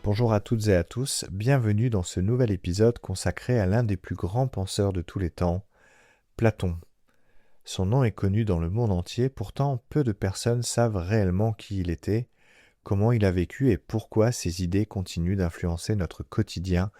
Bonjour à toutes et à tous, bienvenue dans ce nouvel épisode consacré à l'un des plus grands penseurs de tous les temps, Platon. Son nom est connu dans le monde entier, pourtant peu de personnes savent réellement qui il était, comment il a vécu et pourquoi ses idées continuent d'influencer notre quotidien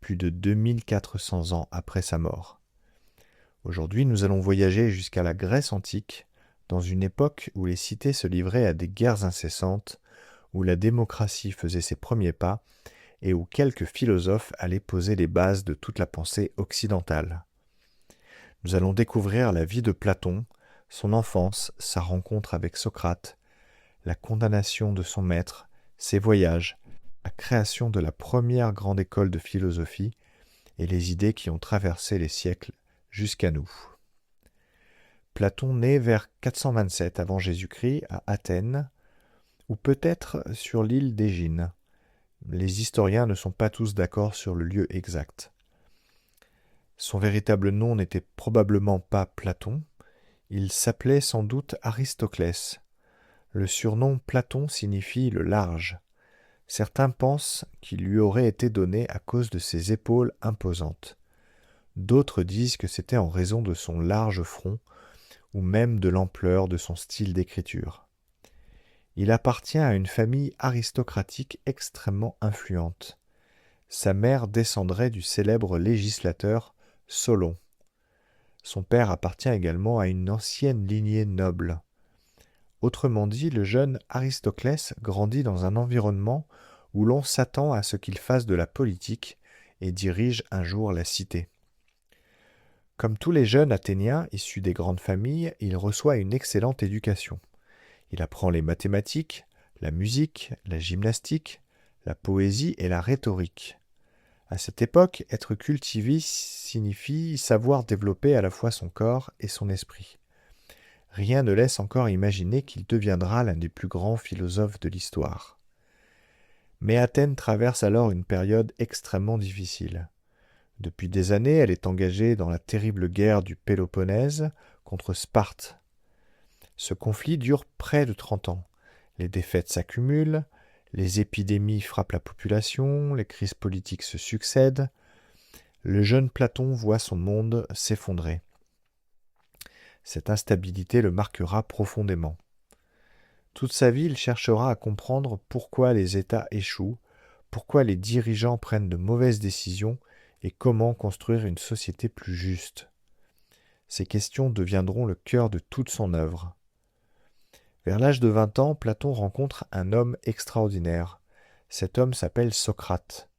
plus de 2400 ans après sa mort. Aujourd'hui, nous allons voyager jusqu'à la Grèce antique, dans une époque où les cités se livraient à des guerres incessantes, où la démocratie faisait ses premiers pas et où quelques philosophes allaient poser les bases de toute la pensée occidentale. Nous allons découvrir la vie de Platon, son enfance, sa rencontre avec Socrate, la condamnation de son maître, ses voyages, la création de la première grande école de philosophie et les idées qui ont traversé les siècles jusqu'à nous. Platon naît vers 427 avant Jésus-Christ à Athènes, ou peut-être sur l'île d'Égine. Les historiens ne sont pas tous d'accord sur le lieu exact. Son véritable nom n'était probablement pas Platon, il s'appelait sans doute Aristoclès. Le surnom Platon signifie le large. Certains pensent qu'il lui aurait été donné à cause de ses épaules imposantes. D'autres disent que c'était en raison de son large front ou même de l'ampleur de son style d'écriture. Il appartient à une famille aristocratique extrêmement influente. Sa mère descendrait du célèbre législateur Solon. Son père appartient également à une ancienne lignée noble. Autrement dit, le jeune Aristoclès grandit dans un environnement où l'on s'attend à ce qu'il fasse de la politique et dirige un jour la cité. Comme tous les jeunes Athéniens issus des grandes familles, il reçoit une excellente éducation. Il apprend les mathématiques, la musique, la gymnastique, la poésie et la rhétorique. À cette époque, être cultivé signifie savoir développer à la fois son corps et son esprit. Rien ne laisse encore imaginer qu'il deviendra l'un des plus grands philosophes de l'histoire. Mais Athènes traverse alors une période extrêmement difficile. Depuis des années, elle est engagée dans la terrible guerre du Péloponnèse contre Sparte. Ce conflit dure près de 30 ans. Les défaites s'accumulent, les épidémies frappent la population, les crises politiques se succèdent. Le jeune Platon voit son monde s'effondrer. Cette instabilité le marquera profondément. Toute sa vie, il cherchera à comprendre pourquoi les États échouent, pourquoi les dirigeants prennent de mauvaises décisions et comment construire une société plus juste. Ces questions deviendront le cœur de toute son œuvre. Vers l'âge de 20 ans, Platon rencontre un homme extraordinaire. Cet homme s'appelle Socrate.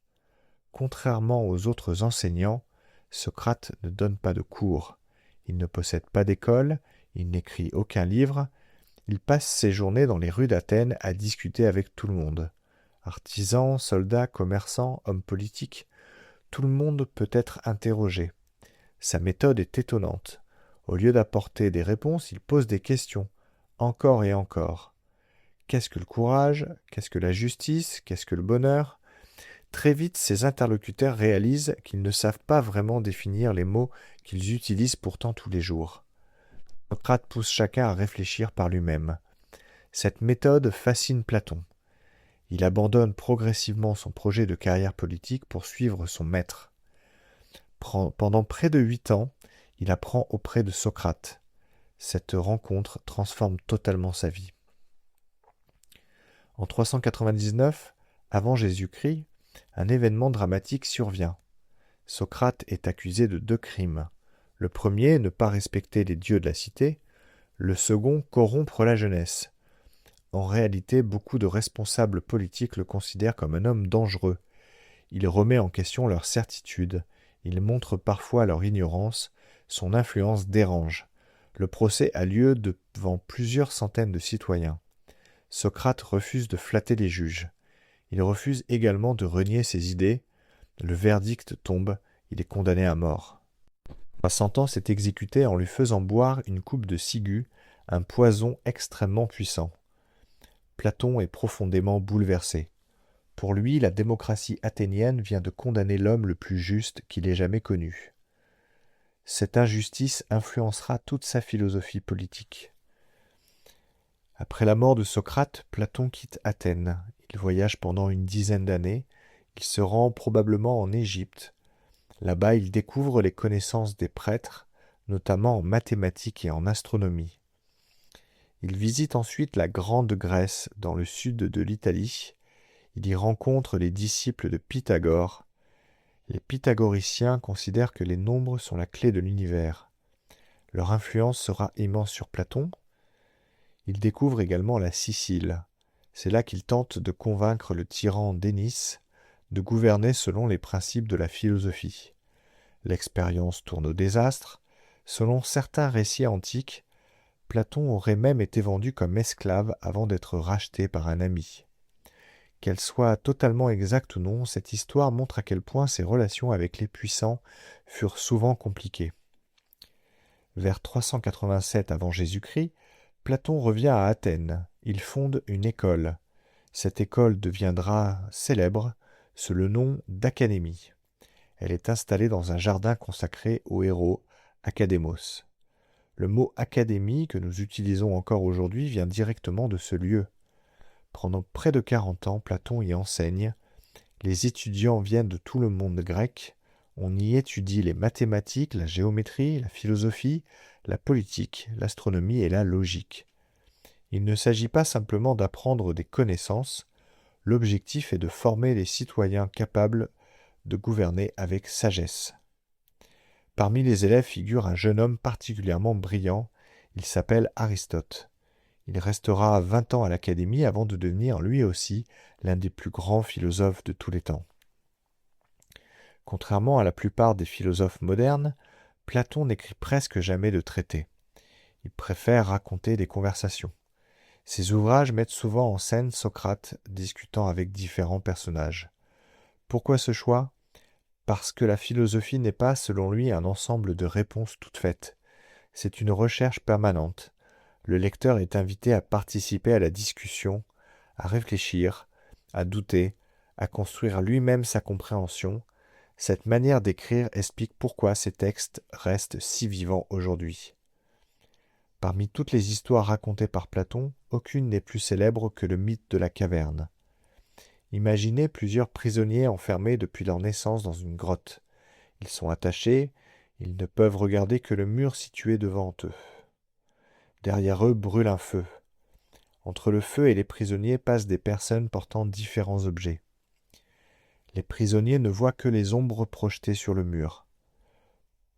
Contrairement aux autres enseignants, Socrate ne donne pas de cours. Il ne possède pas d'école, il n'écrit aucun livre. Il passe ses journées dans les rues d'Athènes à discuter avec tout le monde. Artisans, soldats, commerçants, hommes politiques, tout le monde peut être interrogé. Sa méthode est étonnante. Au lieu d'apporter des réponses, il pose des questions. Encore et encore. Qu'est-ce que le courage? Qu'est-ce que la justice? Qu'est-ce que le bonheur? Très vite, ses interlocuteurs réalisent qu'ils ne savent pas vraiment définir les mots qu'ils utilisent pourtant tous les jours. Socrate pousse chacun à réfléchir par lui-même. Cette méthode fascine Platon. Il abandonne progressivement son projet de carrière politique pour suivre son maître. Pendant près de 8 ans, il apprend auprès de Socrate. Cette rencontre transforme totalement sa vie. En 399, avant Jésus-Christ, un événement dramatique survient. Socrate est accusé de 2 crimes. Le premier, ne pas respecter les dieux de la cité. Le second, corrompre la jeunesse. En réalité, beaucoup de responsables politiques le considèrent comme un homme dangereux. Il remet en question leur certitude. Il montre parfois leur ignorance. Son influence dérange. Le procès a lieu devant plusieurs centaines de citoyens. Socrate refuse de flatter les juges. Il refuse également de renier ses idées. Le verdict tombe, il est condamné à mort. Sa sentence est exécutée en lui faisant boire une coupe de ciguë, un poison extrêmement puissant. Platon est profondément bouleversé. Pour lui, la démocratie athénienne vient de condamner l'homme le plus juste qu'il ait jamais connu. Cette injustice influencera toute sa philosophie politique. Après la mort de Socrate, Platon quitte Athènes. Il voyage pendant une dizaine d'années. Il se rend probablement en Égypte. Là-bas, il découvre les connaissances des prêtres, notamment en mathématiques et en astronomie. Il visite ensuite la Grande Grèce, dans le sud de l'Italie. Il y rencontre les disciples de Pythagore. Les pythagoriciens considèrent que les nombres sont la clé de l'univers. Leur influence sera immense sur Platon. Il découvre également la Sicile. C'est là qu'il tente de convaincre le tyran Dénis de gouverner selon les principes de la philosophie. L'expérience tourne au désastre. Selon certains récits antiques, Platon aurait même été vendu comme esclave avant d'être racheté par un ami. Qu'elle soit totalement exacte ou non, cette histoire montre à quel point ses relations avec les puissants furent souvent compliquées. Vers 387 avant Jésus-Christ, Platon revient à Athènes. Il fonde une école. Cette école deviendra célèbre sous le nom d'Académie. Elle est installée dans un jardin consacré au héros Académos. Le mot académie que nous utilisons encore aujourd'hui vient directement de ce lieu. Pendant près de 40 ans, Platon y enseigne. Les étudiants viennent de tout le monde grec. On y étudie les mathématiques, la géométrie, la philosophie, la politique, l'astronomie et la logique. Il ne s'agit pas simplement d'apprendre des connaissances. L'objectif est de former les citoyens capables de gouverner avec sagesse. Parmi les élèves figure un jeune homme particulièrement brillant. Il s'appelle Aristote. Il restera 20 ans à l'Académie avant de devenir lui aussi l'un des plus grands philosophes de tous les temps. Contrairement à la plupart des philosophes modernes, Platon n'écrit presque jamais de traités. Il préfère raconter des conversations. Ses ouvrages mettent souvent en scène Socrate discutant avec différents personnages. Pourquoi ce choix ? Parce que la philosophie n'est pas, selon lui, un ensemble de réponses toutes faites. C'est une recherche permanente. Le lecteur est invité à participer à la discussion, à réfléchir, à douter, à construire lui-même sa compréhension. Cette manière d'écrire explique pourquoi ces textes restent si vivants aujourd'hui. Parmi toutes les histoires racontées par Platon, aucune n'est plus célèbre que le mythe de la caverne. Imaginez plusieurs prisonniers enfermés depuis leur naissance dans une grotte. Ils sont attachés, ils ne peuvent regarder que le mur situé devant eux. Derrière eux brûle un feu. Entre le feu et les prisonniers passent des personnes portant différents objets. Les prisonniers ne voient que les ombres projetées sur le mur.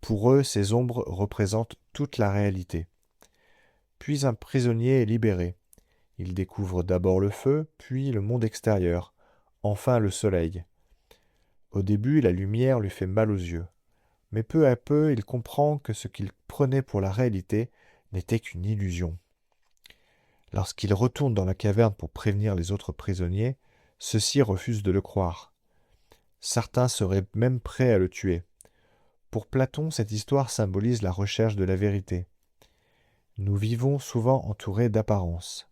Pour eux, ces ombres représentent toute la réalité. Puis un prisonnier est libéré. Il découvre d'abord le feu, puis le monde extérieur, enfin le soleil. Au début, la lumière lui fait mal aux yeux. Mais peu à peu, il comprend que ce qu'il prenait pour la réalité n'était qu'une illusion. Lorsqu'il retourne dans la caverne pour prévenir les autres prisonniers, ceux-ci refusent de le croire. Certains seraient même prêts à le tuer. Pour Platon, cette histoire symbolise la recherche de la vérité. Nous vivons souvent entourés d'apparences.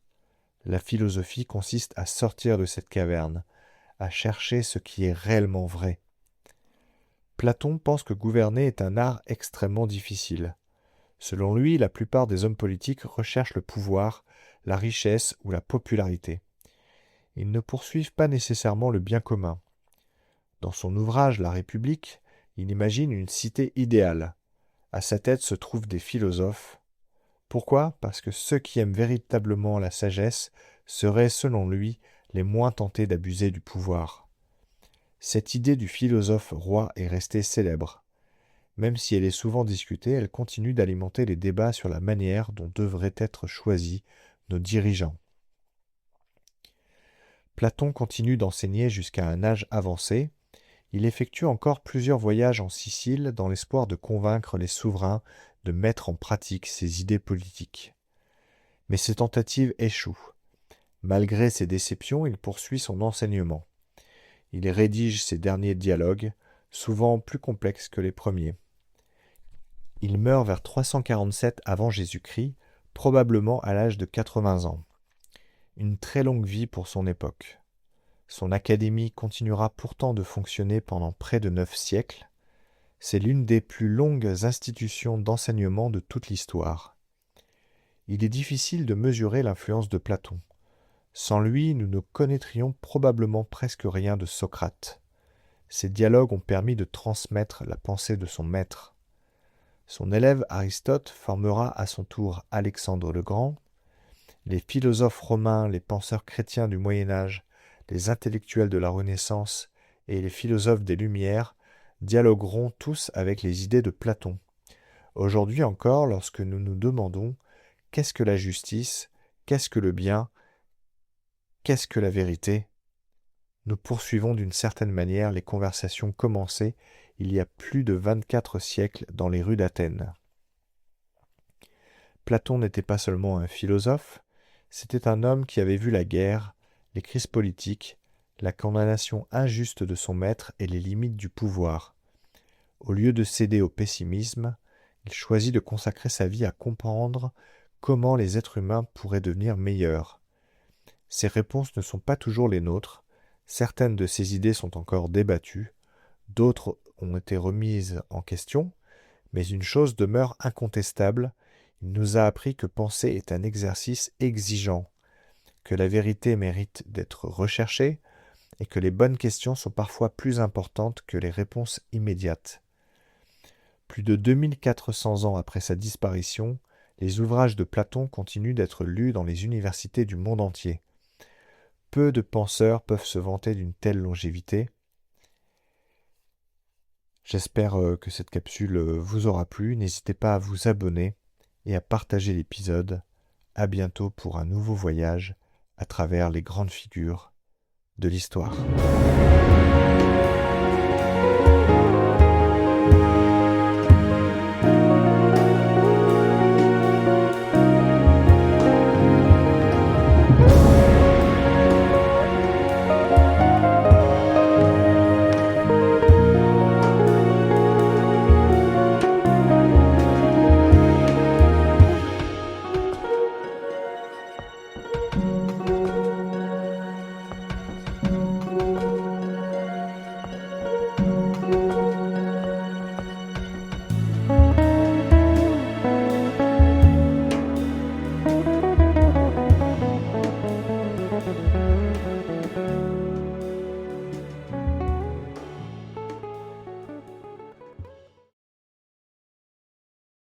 La philosophie consiste à sortir de cette caverne, à chercher ce qui est réellement vrai. Platon pense que gouverner est un art extrêmement difficile. Selon lui, la plupart des hommes politiques recherchent le pouvoir, la richesse ou la popularité. Ils ne poursuivent pas nécessairement le bien commun. Dans son ouvrage La République, il imagine une cité idéale. À sa tête se trouvent des philosophes. Pourquoi ? Parce que ceux qui aiment véritablement la sagesse seraient, selon lui, les moins tentés d'abuser du pouvoir. Cette idée du philosophe roi est restée célèbre. Même si elle est souvent discutée, elle continue d'alimenter les débats sur la manière dont devraient être choisis nos dirigeants. Platon continue d'enseigner jusqu'à un âge avancé. Il effectue encore plusieurs voyages en Sicile dans l'espoir de convaincre les souverains de mettre en pratique ses idées politiques. Mais ses tentatives échouent. Malgré ses déceptions, il poursuit son enseignement. Il rédige ses derniers dialogues, souvent plus complexes que les premiers. Il meurt vers 347 avant Jésus-Christ, probablement à l'âge de 80 ans. Une très longue vie pour son époque. Son académie continuera pourtant de fonctionner pendant près de 9 siècles. C'est l'une des plus longues institutions d'enseignement de toute l'histoire. Il est difficile de mesurer l'influence de Platon. Sans lui, nous ne connaîtrions probablement presque rien de Socrate. Ces dialogues ont permis de transmettre la pensée de son maître. Son élève Aristote formera à son tour Alexandre le Grand. Les philosophes romains, les penseurs chrétiens du Moyen Âge, les intellectuels de la Renaissance et les philosophes des Lumières dialogueront tous avec les idées de Platon. Aujourd'hui encore, lorsque nous nous demandons qu'est-ce que la justice, qu'est-ce que le bien, qu'est-ce que la vérité, nous poursuivons d'une certaine manière les conversations commencées il y a plus de 24 siècles dans les rues d'Athènes. Platon n'était pas seulement un philosophe, c'était un homme qui avait vu la guerre, les crises politiques, la condamnation injuste de son maître et les limites du pouvoir. Au lieu de céder au pessimisme, il choisit de consacrer sa vie à comprendre comment les êtres humains pourraient devenir meilleurs. Ces réponses ne sont pas toujours les nôtres, certaines de ces idées sont encore débattues, d'autres ont été remises en question, mais une chose demeure incontestable, il nous a appris que penser est un exercice exigeant, que la vérité mérite d'être recherchée et que les bonnes questions sont parfois plus importantes que les réponses immédiates. Plus de 2400 ans après sa disparition, les ouvrages de Platon continuent d'être lus dans les universités du monde entier. Peu de penseurs peuvent se vanter d'une telle longévité. J'espère que cette capsule vous aura plu. N'hésitez pas à vous abonner et à partager l'épisode. À bientôt pour un nouveau voyage à travers les grandes figures de l'histoire.